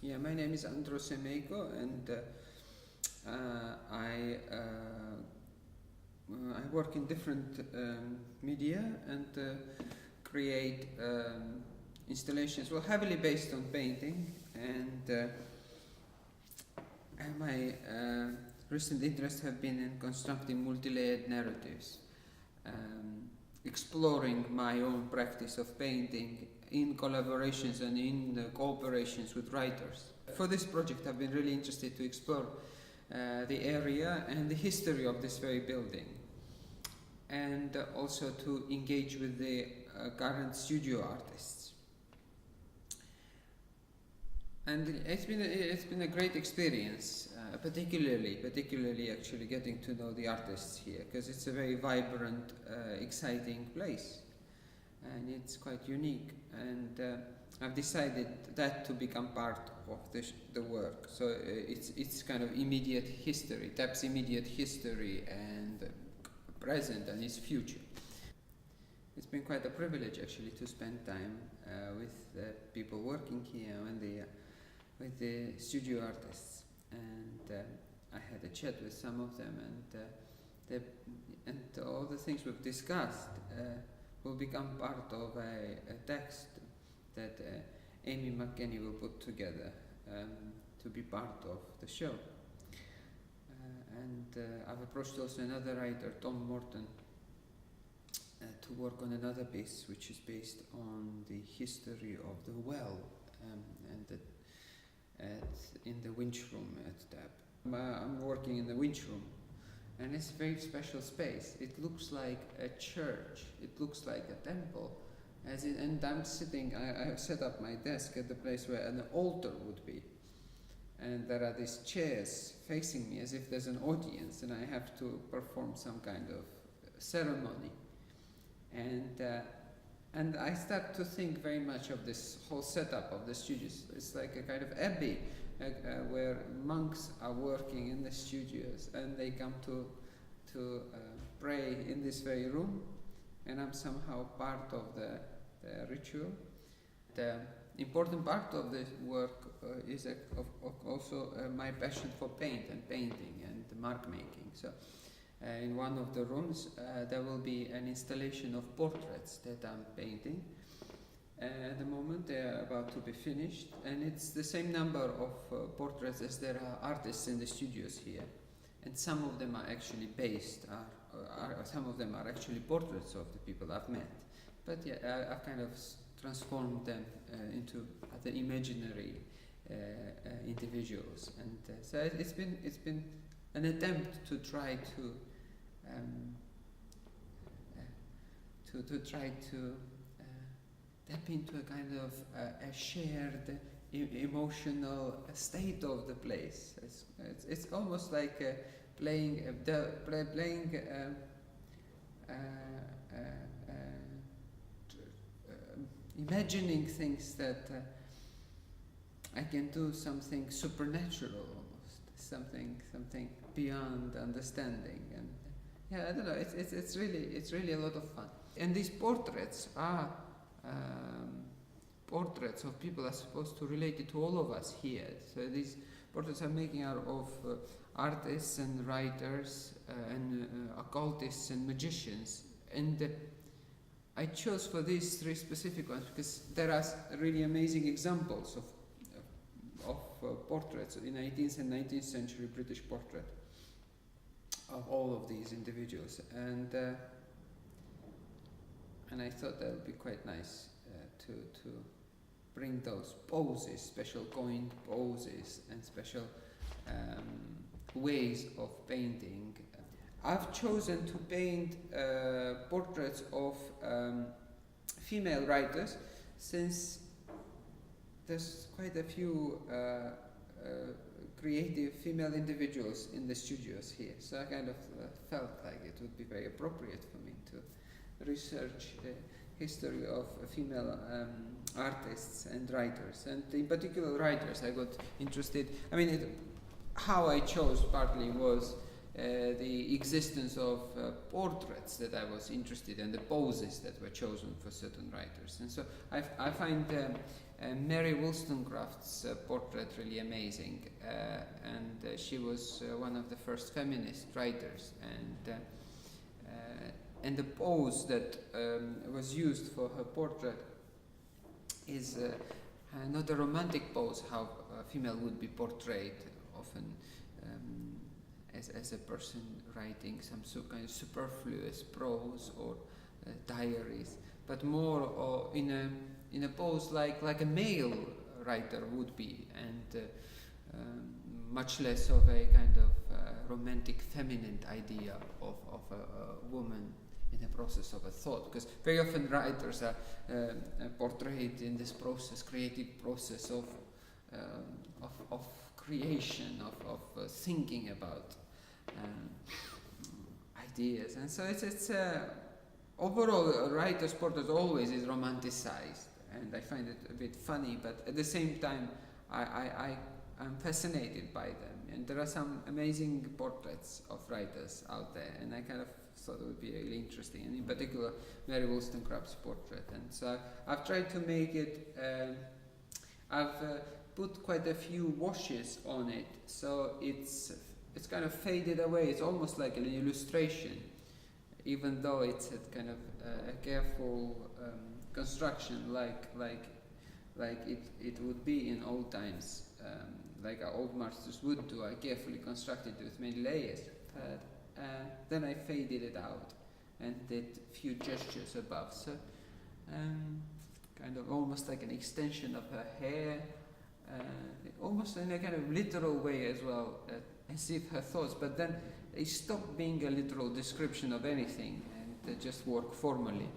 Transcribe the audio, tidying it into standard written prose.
Yeah, my name is ANDRO SEMEIKO, and I work in different media and create installations, well, heavily based on painting, and my recent interests have been in constructing multi-layered narratives, exploring my own practice of painting in collaborations and in cooperations with writers. For this project, I've been really interested to explore the area and the history of this very building, and also to engage with the current studio artists. And it's been a great experience, particularly actually getting to know the artists here, because it's a very vibrant, exciting place, and it's quite unique. And I've decided that to become part of the work. So it's kind of immediate history, taps immediate history and present and its future. It's been quite a privilege actually to spend time with the people working here and with the studio artists, and I had a chat with some of them, and all the things we've discussed will become part of a text that Amy McKenney will put together to be part of the show. I've approached also another writer, Tom Morton, to work on another piece which is based on the history of the well in the winch room at TAB. I'm working in the winch room, and it's a very special space. It looks like a church, it looks like a temple, and I'm sitting, I have set up my desk at the place where an altar would be, and there are these chairs facing me as if there's an audience, and I have to perform some kind of ceremony. And I start to think very much of this whole setup of the studios. It's like a kind of abbey where monks are working in the studios, and they come to pray in this very room, and I'm somehow part of the ritual. The important part of this work is also my passion for paint and painting and mark making. So in one of the rooms there will be an installation of portraits that I'm painting. At the moment they are about to be finished, and it's the same number of portraits as there are artists in the studios here, and some of them are actually some of them are actually portraits of the people I've met, but yeah, I've kind of transformed them into other imaginary individuals, and so it's been an attempt to try to tap into a kind of a shared emotional state of the place. It's almost like imagining things that I can do something supernatural, almost something beyond understanding, and yeah, I don't know. It's really a lot of fun. And these portraits are portraits of people are supposed to relate it to all of us here. So these portraits are making out of artists and writers and occultists and magicians, and I chose for these three specific ones because there are really amazing examples of portraits in 18th and 19th century British portrait of all of these individuals, and I thought that would be quite nice to bring those poses, special coined poses and special ways of painting. I've chosen to paint portraits of female writers, since there's quite a few creative female individuals in the studios here. So I kind of felt like it would be very appropriate for me to research the history of female artists and writers, and in particular writers. I got interested. I mean, how I chose partly was the existence of portraits that I was interested in, the poses that were chosen for certain writers, and so I find Mary Wollstonecraft's portrait really amazing, and she was one of the first feminist writers, and the pose that was used for her portrait is not a romantic pose, how a female would be portrayed often as a person writing some kind of superfluous prose or diaries, but more in a pose like a male writer would be, and much less of a kind of romantic feminine idea of a woman in the process of a thought, because very often writers are portrayed in this process, creative process of creation, of thinking about ideas, and so it's overall a writer's portrait always is romanticized, and I find it a bit funny, but at the same time I'm fascinated by them, and there are some amazing portraits of writers out there, and I kind of thought it would be really interesting, and in particular Mary Wollstonecraft's portrait. And so I've tried to make it, I've put quite a few washes on it, so it's kind of faded away. It's almost like an illustration, even though it's a kind of a careful construction, like it would be in old times, like our old masters would do. I carefully constructed it with many layers, but then I faded it out and did few gestures above, so kind of almost like an extension of her hair, almost in a kind of literal way as well, as if her thoughts, but then it stopped being a literal description of anything and just work formally.